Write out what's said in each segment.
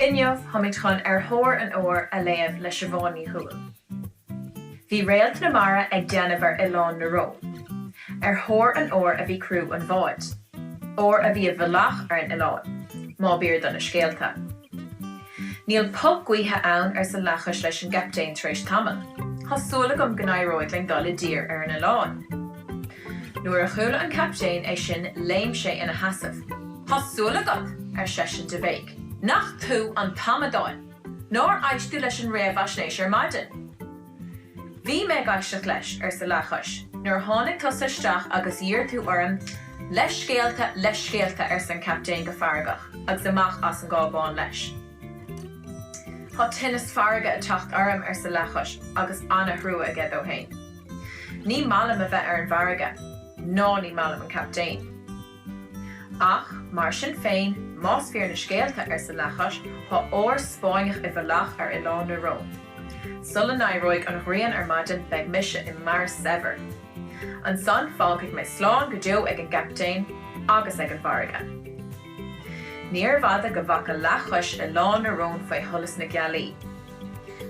Inniuh hamid chun Thóir an óir a léamh le sibhánaí thuail. Bhí réalt na mara ag déanamh i lán na ró. Thóir an óir a bhí crú an bháid. Óir a bhí a bhealach ar an Ileán, má bíor don na Scéalta. Níl pub gaotha ann sa leachas leis an Seachtaine tar éis tamil. Thasúla gom go n-éireoidh le dul i dtír ar an Ileán. Nuair a chuala an Seachtaine é sin léim sé ina hasamh. Thasúla gom ar Seachtaine de bhéig. Nach tú an tamadáin, nóir aistú leis an réamh asnéis ar maidin. Bhí méid aisteach leis ar sa leachas, nuair tháinig tusa isteach agus dhear tú orm leis scéalta ar san Seachtaine go faragach, agus amach as an gábáin leis. Tá tinnis farga a teacht orm ar sa leachas agus anna thrua a gcéad ó hain. Ní malam a bheith ar an farga, ná ní malam an Seachtaine. Ach, mar sin féin, más fear na Scéalta ar sa leachas, tá óir spáineach i bhealach ar Ileán na ró. Sulla n-éireoidh an ghrian ar maidin beag mise i mar sever. An son fágach mé sláán go deo ag an Seachtaine agus ag an farga. Níor bhada go bhaca leachas Ileán na rón faoi tholas na gealaí.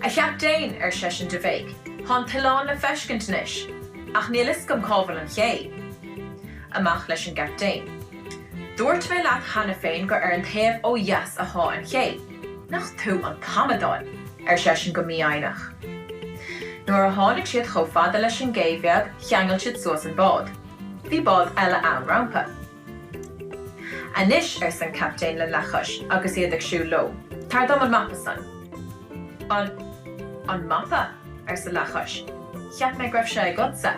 A Seachtaine ar Seachtaine de bhéig, tháinig Tileán na feiscintanis, ach níl is gom cábhail an ché. Amach leis an Seachtaine. Dúirt mé leat chana féin gur ar an taobh ó dheas a thá an ché, nach tú an tamadáin ar Seachtaine go míoinach. Nuair a tháinig siad chomh fada leis an géimheag, cheangail siad suas an bád. Bhí bád eile ann rampa. Anis ar san Seachtaine le leachas agus iad ag siú lo. Tar dom an mappa san. An mappa ar sa leachas. Cheap mé greibh sé gotsa.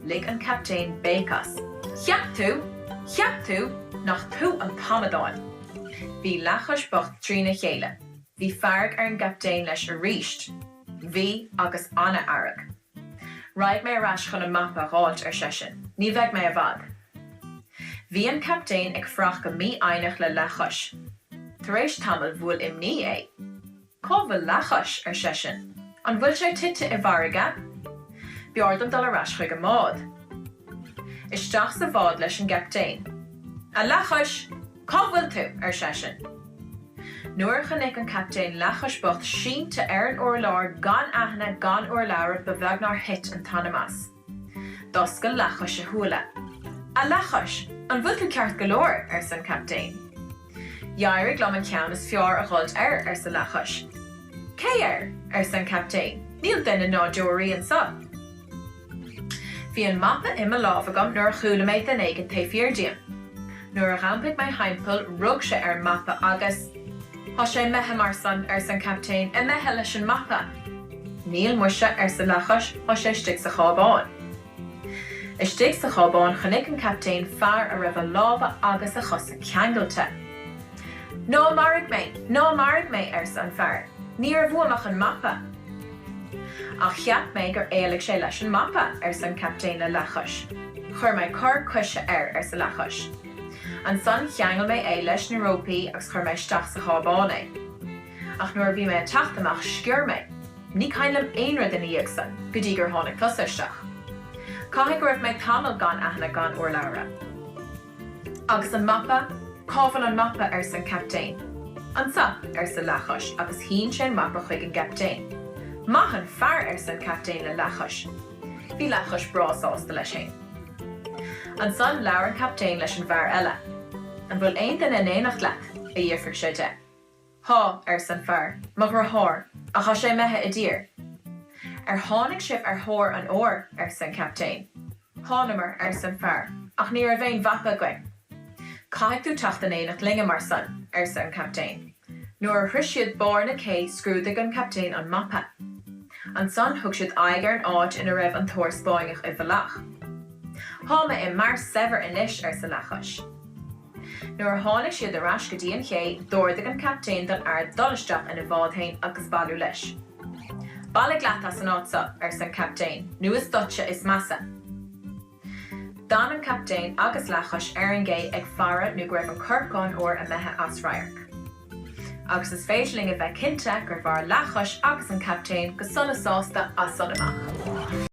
Lig an Seachtaine bécas. Cheap tú, nach tú an tamadáin. Bhí leachas bocht trína chéile. Bhí farg ar an Seachtaine leis a ríist. Bhí agus anna airg. Raid mé arás chun an mappa ráilt ar Seachtaine. Ní bheidh mé a bhad. Bhí an Seachtaine ag freach go míoinach le leachas. Tar éis tamil bhfuil imní é. Cá bhfuil leachas ar Seachtaine? An bhfuil sé tite i bharga? Beordam dul arás chuig go mád. Isteach sa bhád leis an Seachtaine. A leachas, cá bhfuil tú ar Seachtaine? Nuair chunig an Seachtaine leachas bocht sínta ar an urlár gan aithne gan urlár ba bheagnar hit an tanamas. Dos go leachas a thuaile. A leachas, an bhfuil tú ceart go leor ar san Seachtaine. Dheirigh lom an ceann is fear a ghoilt ar sa leachas. Cé ar san Seachtaine? Níl duine ná deoirí an sa. Bhí an mappa imime lámh agam nuair a chuala méid den éigean taobh fiordaíonn. Nuair a rampig mé haimpil rug sé ar mappa agus Tá sé methe mar san ar san Seachtaine I methe leis an mappa. Níl muise ar sa leachas tá sé stig sa chábáin. I stig sa chábáin chunig an Seachtaine fearr a raibh lámha agus a chosa ceangailte. Ná marg mé ar san fearr. Ní ar bhuaach an mappa. Ach cheap mé gur éalaigh sé leis an mappa ar san Seachtaine le leachas. Chur mé cur cuise ar sa leachas. An son cheangail mé é leis na rópaí agus chur mé isteach sa chábáin é. Ach nuair bhí mé teachtamach scior mé, ní cainlim aon rud in íag san, go dtí gur tháinig tusa isteach. Caithfidh go raibh mé tamil gan aithne gan urlabhra. Agus an mappa, cábhail an mappa ar san Seachtaine. An sa ar sa leachas agus híonn sé an mappa chuig an Seachtaine. Maithan fearr ar san Seachtaine le leachas. Bhí leachas brásásta leis sin. An son leabhar an Seachtaine leis an bhfear eile. An bhfuil aon duine in éanacht leat a dhearfar sé de. Thá ar san fearr, mo gur thóir, a chá sé methe i dtír. Ar tháinig sibh ar thóir an óir ar san Seachtaine. Tháinamar ar san fearr, ach ní ar bhéin bhapa gainn. Caithfidh tú teacht in éanacht linge mar san ar san Seachtaine. Nuair a thris siad bár na cé scrúdaigh an Seachtaine an mappa. An son thug siad aigéar an áit ina raibh an tóir spáineach i bhealach. Tháma I mar sever inis ar sa leachas. Nuair a tháinig siad arás go dtí an ché, dúirdigh an Seachtaine don aird dolisteach ina bhád agus bailú leis. Bailagh leat as an áitsa ar san Seachtaine, nuas dutse is massa. Dan an Seachtaine agus leachas ar an gé ag fearra nó go raibh an corcáin óir a methe as rairc. Agus is féisiling a bheith cinnte gur bhar leachas agus an Seachtaine go sulla sásta as sulla amach.